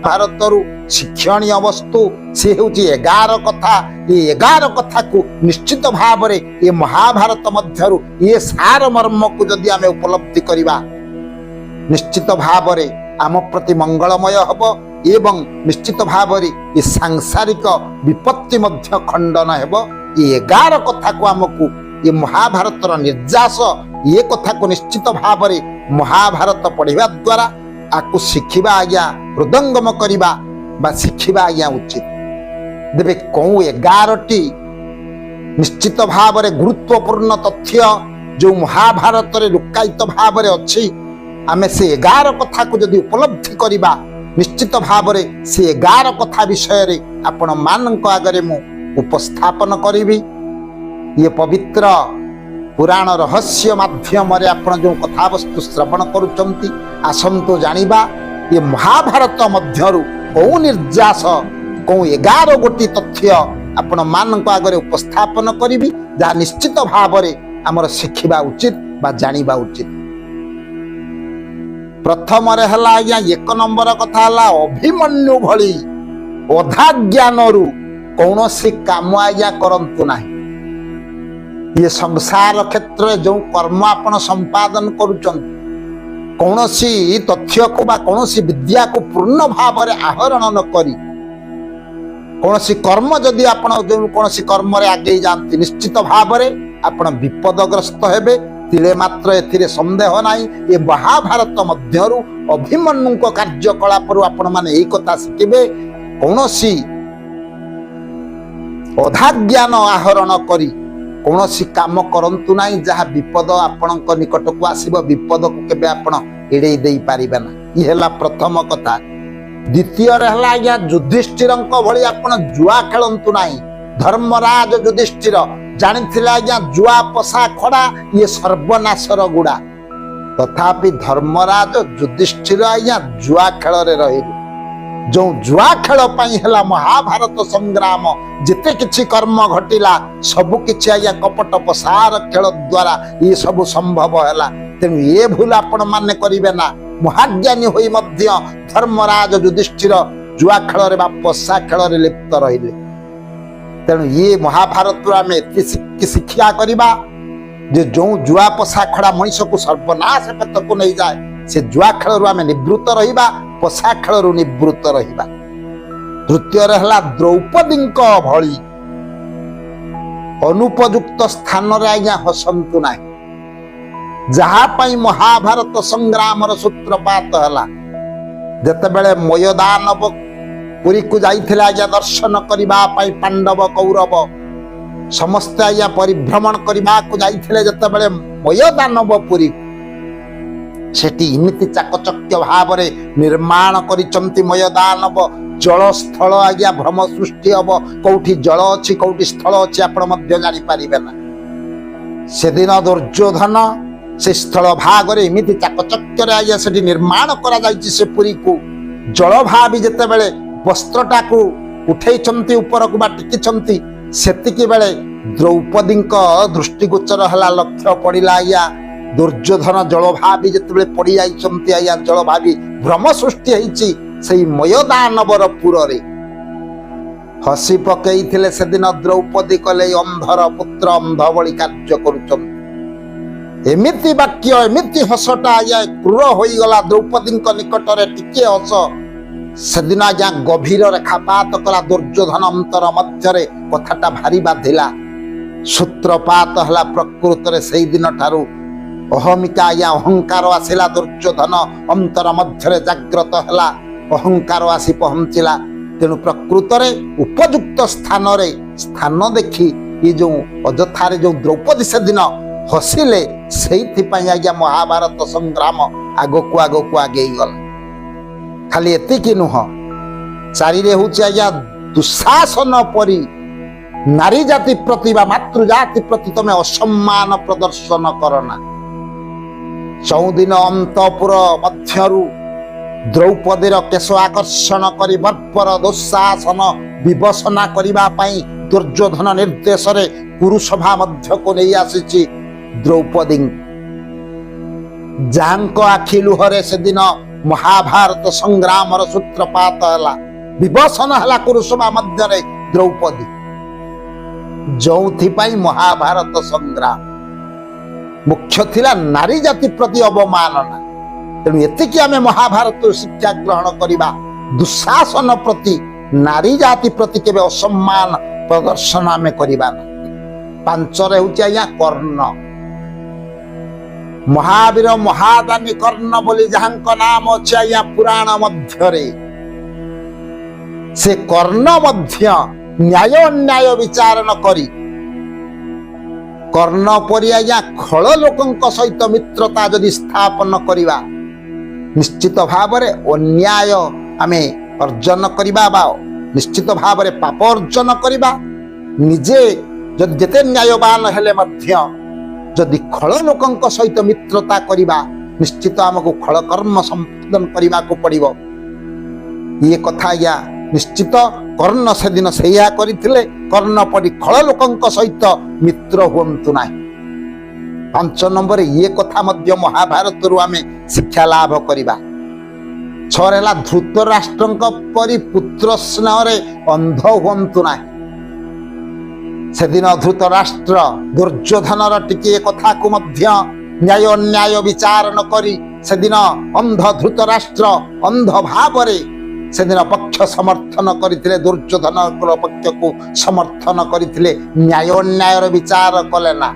महाभारत शिक्षणीय वस्तु सी हूँ 11 कथा। ये 11 कथा को निश्चित भाव ये महाभारत मध्यरु ये सार मर्म को जदि आमे उपलब्धि करवा निश्चित भाव आम प्रति मंगलमय हब एवं निश्चित भाव ये सांसारिक विपत्ति मध्य खंडन हेब। ये 11 कथा को आमको ये महाभारत निर्यास ये कथा को निश्चित भाव महाभारत पढ़िबा द्वारा आकु शिखिबा आज्ञा हृदंगम करिबा बा शिखिबा आज्ञा उचित। देवे कौ 11टी निश्चित भाव गुरुत्वपूर्ण तथ्य जो महाभारत लुकायित भाव अच्छी आमे से 11 कथा को जदि उपलब्धि करिबा निश्चित भाव से 11 कथा विषय आपण मानक आगरे मु उपस्थापन करिबी। ये पवित्र पुराण रहस्य माध्यम आपण जो कथा वस्तु श्रवण करुचंती आसंतु जानिबा ये महाभारत मध्यरु कौ निर्यास कौ 11 गोटी तथ्य आपण मानक आगरे उपस्थापन करिबी जहाँ निश्चित भाव आमर शिखिबा उचित बा जानिबा उचित। प्रथम हला आज्ञा 1 नंबर कथा हला अभिमन्यु भली अधा ज्ञानरु कौनसी काम आज्ञा करंतु नाही। ये संसार क्षेत्र जो कर्म आपण संपादन करुचंती कौनसी तथ्य को बा कौनसी विद्या को पूर्ण भाव आहरण न करी कौनसी कर्म जदि आपण जो कौनसी कर्म रे आगे जाती निश्चित भाव आपण विपदग्रस्त हेबे तिले मात्र एथिरे संदेह नाही। ये महाभारत मध्यरु अभिमन्यु कार्यकलाप आपण माने एई कथा शिखिबे कौनसी अधा ज्ञान आहरण करी कौनसी काम करंतु नाही जहाँ विपद आपणक निकट को आसीबो विपद को केबे आपण एड़े देई पारिबे ना। ई हला प्रथम कथा। द्वितीय रहला आज्ञा युधिष्ठिरंक भली आपण जुआ खेलंतु नाही। धर्मराज युधिष्ठिर जानिथिला आज्ञा जुआ पसा खड़ा ये सर्वनाशर गुड़ा तथापि धर्मराज युधिष्ठिर आज्ञा जुआ खेल रे रहिलु जो जुआ खेल पाई हला महाभारत संग्राम जिते किछि कर्म घटिला सबु किछि आज्ञा कपट पसार खेल द्वारा ये सब संभव हला। तेणु ये भूल आपण माने करिवे ना। महाज्ञानी होई मध्य धर्मराज युधिष्ठिर जुआ खेल रे बा पसा खेल रे लिप्त रहिले। तेणु ये महाभारत आम एति शिक्षा करवा जे जो जुआ पसा खड़ा मनीष को सर्वनाश पथ को नहीं जाए से जुआ खेल आम निवृत्त रहिबा पसा खेल निवृत्त रहिबा। तृतीय रहला द्रौपदी भली अनुपयुक्त स्थान रे आज्ञा हसंतु नाही। जहा पाई महाभारत संग्राम सूत्रपात हला जेतेबेले मयदानव पुरी को जाइथिले आज्ञा दर्शन करिबा पाई पांडव कौरव समस्त आज्ञा परिभ्रमण करिबा को जाइथिले जेतेबेले मयदानव पुरी सेठी इमिति चाकचक्य भाव निर्माण करिचंती मयदानव जल स्थल आज्ञा भ्रम सृष्टि हब कौठी जल अच्छी कौठी स्थल अच्छी आपण मध्य जानि पारिबे ना। से दिन दुर्योधन से स्थल भाग रे इमिति चाकचक्य रे आज्ञा सेठी निर्माण करा जाइछि से पुरी को जल भाबी जेतेबेले वस्त्रटा को उठेइचंती ऊपर को बा टिकिचंती सेतिकी बेले द्रौपदी दृष्टिगोचर हला लक्ष्य पड़िला आज्ञा दुर्योधन जल भावी जिते पड़ी जाइछंती आज्ञा जल भावी भ्रम सृष्टि होइछि सेई मयदानवर पुरे हसी पकईथिले से दिन द्रौपदी कले अंधर पुत्र अंध भली कार्य करुछंती। एमिति वाक्य एमिति हसटा आज्ञा क्रूर होई गला द्रौपदी निकट रे टिके हस सेदिन आज्ञा गभीर रेखापात कला दुर्योधन अंतर मध्य कथाटा भारी बाधिला सूत्रपात हला प्रकृत रे सेई दिन ठारू अहमिका आज्ञा अहंकार आसिला दुर्योधन अंतर मध्य जाग्रत हला अहंकार आसी पहुंचला। तेणु प्रकृत रे उपयुक्त स्थान देखी ये जो अजथारे जो द्रौपदी से दिन हसिले सेइथिपाई आज्ञा महाभारत संग्राम आगो को आगे गला। खाली एतिकी नुह चारि रे होछि आज्ञा दुशासन परी नारी जाति प्रति बा मातृ जाति प्रति तमे असम्मान प्रदर्शन करना। 14 दिन अंतपुर मध्यरु द्रौपदीर केश आकर्षण करी बर्बर दुशासन विवसना करिबा पई दुर्योधन निर्देश रे कुरुसभा मध्य को नहीं आसी द्रौपदी जांको आखि लुहरे से दिन महाभारत संग्राम सूत्रपात है विभसन है कुरुसभा मध्य द्रौपदी जो महाभारत संग्राम मुख्य थिला नारी जाति प्रति अवमानना तेणु एतिकी आमे महाभारत शिक्षा ग्रहण करिबा दुशासन प्रति नारी जाति प्रति केबे असम्मान प्रदर्शन आमे करिबा पांच रे होची आया कर्ण महावीर महादानी कर्ण बोली जहांक नाम अछि आया पुराण मध्य रे से कर्ण मध्य न्याय अन्याय विचार न करी कर्ण परि आया खल लोकंक सहित मित्रता जदि स्थापन करिबा निश्चित भाव रे अन्याय आमे अर्जन करिबा बा निश्चित भाव रे पाप अर्जन करिबा निजे जदि जेते न्यायवान हेले मध्य जदि खल लोकंक सहित मित्रता करिबा निश्चित हमको खल कर्म संपादन करिबा को पड़िबो ये कथा या निश्चित कर्ण से दिन सेया करिथिले कर्ण परि खल लोकंक सहित मित्र हुंतु नाही पांच नंबर ये कथा मध्य महाभारत रु आमे शिक्षा लाभ करिबा छर हला धृतराष्ट्रंक परि पुत्र स्नेह रे अंध हुंतु नाही से दिन धृतराष्ट्र दुर्योधन टिके कथा को मध्य न्याय अन्याय विचार न करी से दिन अंध धृतराष्ट्र अंध भाव रे से दिन पक्ष समर्थन करथिले दुर्योधन पक्ष को समर्थन करथिले न्याय अन्याय विचार कले ना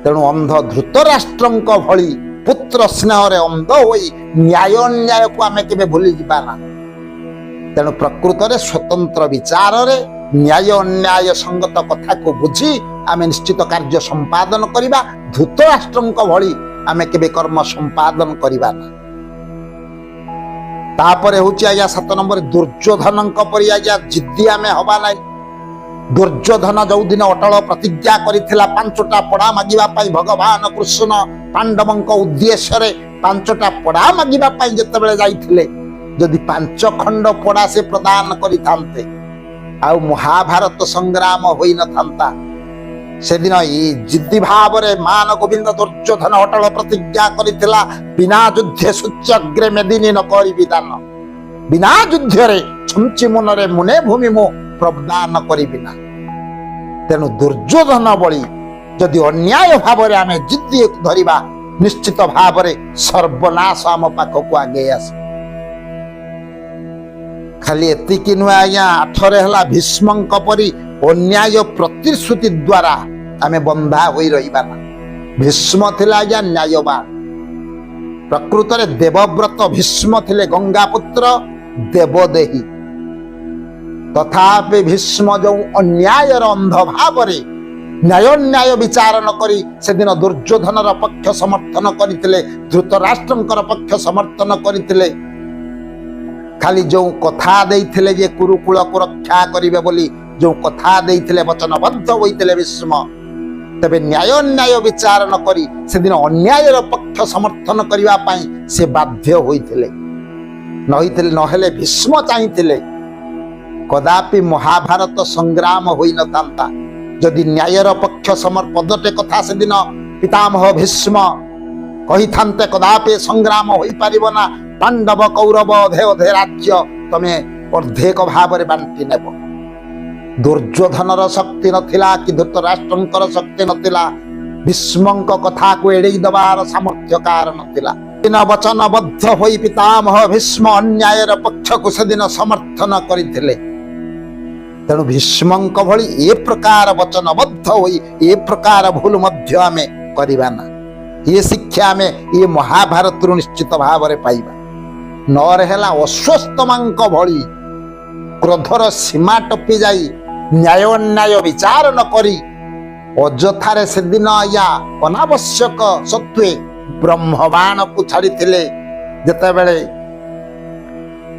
तेणु अंध धृतराष्ट्रंक भली पुत्र स्नेह रे अंध होई न्याय अन्याय को आमे केबे भूली जिबा ना तेणु प्रकृत रे स्वतंत्र विचार रे न्याय अन्याय संगत कथा को बुझी आमे निश्चित कार्य संपादन करिबा धृतराष्ट्रंक भली आमे केबे कर्म संपादन करिबा ना तापरे होची आया 7 नंबर दुर्योधनंक परि आया जिद्दी आमे हबा नाही दुर्योधन जो दिन अटल प्रतिज्ञा करिथिला 5टा पड़ा मागिबा पई भगवान कृष्ण पांडवंक उद्देश्य रे 5टा पड़ा मागिबा पई जते बेले जाइथिले जदि 5 खंड पड़ा से प्रदान करिथांते आ महाभारत संग्राम होई न थांता से दिन ई जिद्दी भाव रे मान गोविंद दुर्योधन अटल प्रतिज्ञा करिथिला बिना युद्ध सूच्यग्रे मेदिनी न करि विधान बिना युद्ध रे छुंची मन रे मुने भूमि मो प्रदान करि बिना तेनु दुर्योधन बळी जदि अन्याय भाव रे आमे जिद्दी धरिबा निश्चित भाव रे सर्वनाश आम पाख को आगे आस खाली एतिकी नुआ आया 8 रे हला भीष्मंक परि अन्याय प्रतिश्रुति द्वारा आमे बंधा होई रहिबा ना भीष्म थिला आया न्यायवान प्रकृत रे देवव्रत भीष्म थिले गंगापुत्र देवदेही तथापि भीष्म जो अन्याय अंध भाव रे न्याय अन्याय विचार न करी से दिन दुर्योधन पक्ष समर्थन करथिले धृतराष्ट्रंकर पक्ष समर्थन करथिले खाली जो कथा देइथिले जे कुरुकुल को रक्षा करिवे बोली जो कथा देइथिले वचनबद्ध होइथिले भीष्म तबे न्याय अन्याय विचार न करी से दिन अन्याय पक्ष समर्थन करिवा पई से बाध्य होइथिले नहिथिले नहेले भीष्म चाहिथिले कदापि महाभारत संग्राम होई न तांता जदि न्यायर पक्ष समर्पदटे कथा से दिन पितामह भीष्म कहि थांते कदापि संग्राम होई परिबो ना पांडव कौरव अधे अधे राज्य तमे अर्धेक भाव रे बांटी नेबो दुर्योधनर शक्ति नथिला कि धृतराष्ट्रंकर शक्ति नथिला भीष्मंक कथा को एड़ेई दबार सामर्थ्य कारण नथिला दिन वचनबद्ध होई पितामह भीष्म अन्यायर पक्ष को सेदिन समर्थन करिथिले तेणु भीष्मंक भली ए प्रकार वचनबद्ध होई ए प्रकार भूल मध्य आमे करिबा ना ये शिक्षा में ये महाभारत निश्चित भाव रे पाइबा नर हेला अश्वत्थामांक भली क्रोधर सीमा टपी जाई न्याय अन्याय विचार न करी अजथारे से दिन या अनावश्यक सत्वे ब्रह्मबाण को छाड़ी जेते बेले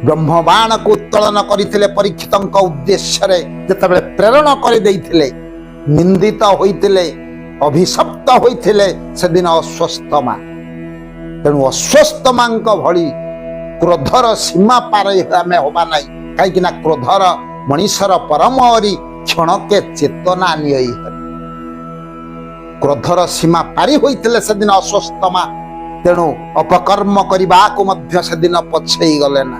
ब्रह्मबाण को उत्तोलन करथिले परीक्षितंक उद्देश्य रे जेते बेले प्रेरण कर देइथिले निंदित होइथिले अभिशप्त होइथिले से दिन अश्वत्थामा तेणु अश्वत्थामांक भली क्रोधर सीमा पार आमे होबा नाही काई ना क्रोधर मनीषर परम हरि क्षणके चेतना नियई क्रोधर सीमा पारी होइथिले से दिन अश्वत्थामा ତେଣୁ ଅପକର୍ମ କରିବାକୁ ମଧ୍ୟ ସେଦିନ ପଛେଇ ଗଲେ ନା।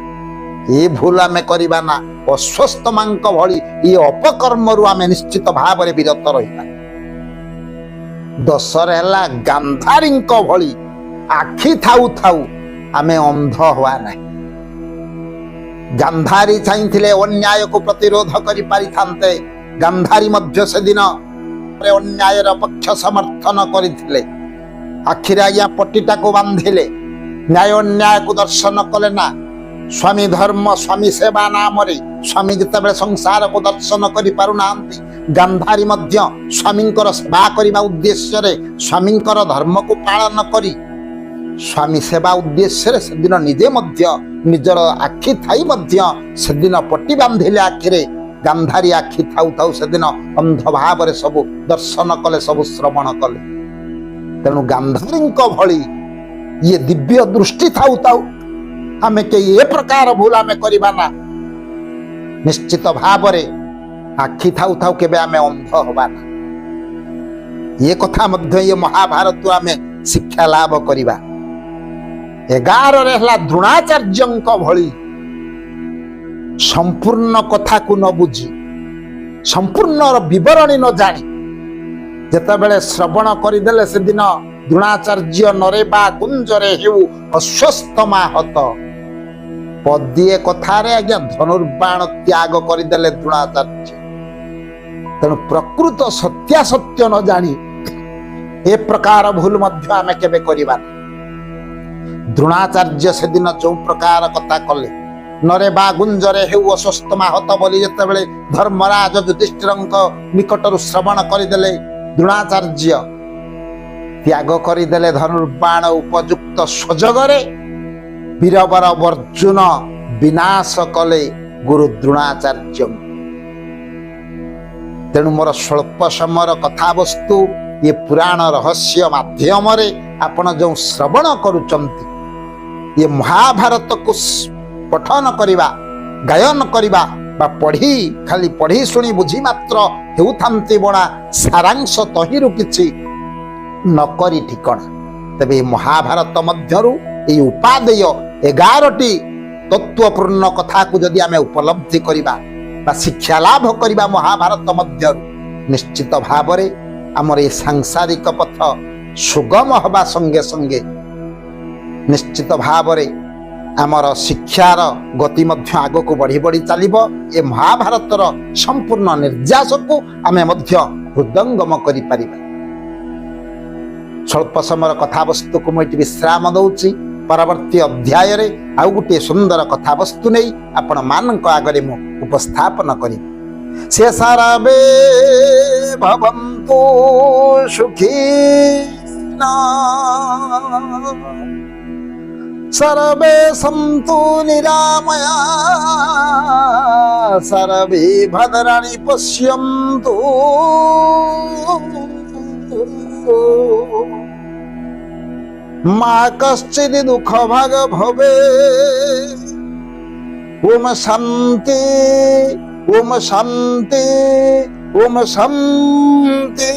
ଏ ଭୁଲ ଆମେ କରିବା ନା। ଅଶ୍ୱସ୍ତମାଙ୍କ ଭଳି ଏ ଅପକର୍ମରୁ ଆମେ ନିଶ୍ଚିତ ଭାବରେ ବିରତ ରହିବା। ଦଶରେ ହେଲା ଗାନ୍ଧାରୀଙ୍କ ଭଳି ଆଖି ଥାଉ ଥାଉ ଆମେ ଅନ୍ଧ ହବା ନାହିଁ। ଗାନ୍ଧାରୀ ଚାହିଁଥିଲେ ଅନ୍ୟାୟକୁ ପ୍ରତିରୋଧ କରିପାରିଥାନ୍ତେ। ଗାନ୍ଧାରୀ ମଧ୍ୟ ସେଦିନ ଅନ୍ୟାୟର ପକ୍ଷ ସମର୍ଥନ କରିଥିଲେ। ଆଖିରେ ଆଜ୍ଞା ପଟିଟାକୁ ବାନ୍ଧିଲେ, ନ୍ୟାୟ ଅନ୍ୟାୟକୁ ଦର୍ଶନ କଲେ ନା। ସ୍ୱାମୀ ଧର୍ମ ସ୍ୱାମୀ ସେବା ନାମରେ ସ୍ୱାମୀ ଯେତେବେଳେ ସଂସାରକୁ ଦର୍ଶନ କରିପାରୁନାହାନ୍ତି, ଗାନ୍ଧାରୀ ମଧ୍ୟ ସ୍ୱାମୀଙ୍କର ସେବା କରିବା ଉଦ୍ଦେଶ୍ୟରେ ସ୍ୱାମୀଙ୍କର ଧର୍ମକୁ ପାଳନ କରି ସ୍ୱାମୀ ସେବା ଉଦ୍ଦେଶ୍ୟରେ ସେଦିନ ନିଜେ ମଧ୍ୟ ନିଜର ଆଖି ଥାଇ ମଧ୍ୟ ସେଦିନ ପଟି ବାନ୍ଧିଲେ ଆଖିରେ। ଗାନ୍ଧାରୀ ଆଖି ଥାଉ ଥାଉ ସେଦିନ ଅନ୍ଧ ଭାବରେ ସବୁ ଦର୍ଶନ କଲେ, ସବୁ ଶ୍ରବଣ କଲେ। ତେଣୁ ଗାନ୍ଧାରୀଙ୍କ ଭଳି ଇଏ ଦିବ୍ୟ ଦୃଷ୍ଟି ଥାଉ ଥାଉ ଆମେ କେହି ଏ ପ୍ରକାର ଭୁଲ ଆମେ କରିବା ନା। ନିଶ୍ଚିତ ଭାବରେ ଆଖି ଥାଉ ଥାଉ କେବେ ଆମେ ଅନ୍ଧ ହବା ନା। ଏ କଥା ମଧ୍ୟ ଏ ମହାଭାରତରୁ ଆମେ ଶିକ୍ଷା ଲାଭ କରିବା। 11ରେ ହେଲା ଦ୍ରୋଣାଚାର୍ଯ୍ୟଙ୍କ ଭଳି ସମ୍ପୂର୍ଣ୍ଣ କଥାକୁ ନ ବୁଝି, ସମ୍ପୂର୍ଣ୍ଣ ବିବରଣୀ ନ ଜାଣି ଯେତେବେଳେ ଶ୍ରବଣ କରିଦେଲେ ସେଦିନ ଦ୍ରୋଣାଚାର୍ଯ୍ୟ ନରେ ବା କୁଞ୍ଜରେ ହେଉ ଅଶ୍ୱସ୍ତମା ହତ। ପଦିଏ କଥାରେ ଆଜ୍ଞା ଧନୁର୍ବାଣ ତ୍ୟାଗ କରିଦେଲେ ଦ୍ରୋଣାଚାର୍ଯ୍ୟ। ତେଣୁ ପ୍ରକୃତ ସତ୍ୟାସତ୍ୟ ନ ଜାଣି ଏ ପ୍ରକାର ଭୁଲ ମଧ୍ୟ ଆମେ କେବେ କରିବା। ଦ୍ରୋଣାଚାର୍ଯ୍ୟ ସେଦିନ ଯୋଉ ପ୍ରକାର କଥା କଲେ, ନରେ ବା ଗୁଞ୍ଜରେ ହେଉ ଅଶ୍ୱସ୍ତମା ହତ ବୋଲି ଯେତେବେଳେ ଧର୍ମରାଜ ଯୁଧିଷ୍ଠିରଙ୍କ ନିକଟରୁ ଶ୍ରବଣ କରିଦେଲେ, ଦ୍ରୋଣାଚାର୍ଯ୍ୟ ତ୍ୟାଗ କରିଦେଲେ ଧନୁର୍ବାଣ ଉପଯୁକ୍ତ ସୁଯୋଗରେ। ବୀରବର ବର୍ଜୁନ ବିନାଶ କଲେ ଗୁରୁ ଦ୍ରୋଣାଚାର୍ଯ୍ୟ। ତେଣୁ ମୋର ସ୍ୱଳ୍ପ ସମୟର କଥାବସ୍ତୁ ଏ ପୁରାଣ ରହସ୍ୟ ମାଧ୍ୟମରେ ଆପଣ ଯେଉଁ ଶ୍ରବଣ କରୁଛନ୍ତି, ଏ ମହାଭାରତକୁ ପଠନ କରିବା, ଗାୟନ କରିବା ବା ଖାଲି ପଢି ଶୁଣି ବୁଝି ମାତ୍ର ହେଉଥାନ୍ତି ବଣା, ସାରାଂଶ ତହିଁରୁ କିଛି ନକରି ଠିକଣା। ତେବେ ଏ ମହାଭାରତ ମଧ୍ୟରୁ এই ଉପାଦେୟ 11ଟି ତତ୍ତ୍ୱପୂର୍ଣ୍ଣ କଥାକୁ ଯଦି ଆମେ ଉପଲବ୍ଧି କରିବା ବା ଶିକ୍ଷା ଲାଭ କରିବା ମହାଭାରତ ମଧ୍ୟରୁ, ନିଶ୍ଚିତ ଭାବରେ ଆମର ଏ ସାଂସାରିକ ପଥ ସୁଗମ ହେବା ସଙ୍ଗେ ସଙ୍ଗେ ନିଶ୍ଚିତ ଭାବରେ ଆମର ଶିକ୍ଷାର ଗତି ମଧ୍ୟ ଆଗକୁ ବଢି ବଢି ଚାଲିବ। ଏ ମହାଭାରତର ସମ୍ପୂର୍ଣ୍ଣ ନିର୍ଯାସକୁ ଆମେ ମଧ୍ୟ ହୃଦୟଙ୍ଗମ କରିପାରିବା। ସ୍ୱଳ୍ପ ସମୟର କଥାବସ୍ତୁକୁ ମୁଁ ଏଠି ବିଶ୍ରାମ ଦଉଛି। ପରବର୍ତ୍ତୀ ଅଧ୍ୟାୟରେ ଆଉ ଗୋଟିଏ ସୁନ୍ଦର କଥାବସ୍ତୁ ନେଇ ଆପଣ ମାନଙ୍କ ଆଗରେ ମୁଁ ଉପସ୍ଥାପନ କରିବି। ସେ ସର୍ବେ ଭବନ୍ତୁ ସୁଖୀନା सर्वे सन्तु निरामया सर्वे भद्राणि पश्यन्तु मा कश्चित् दुःखभाग् भवेत्। ओम शान्ति ओम शान्ति ओम शान्ति।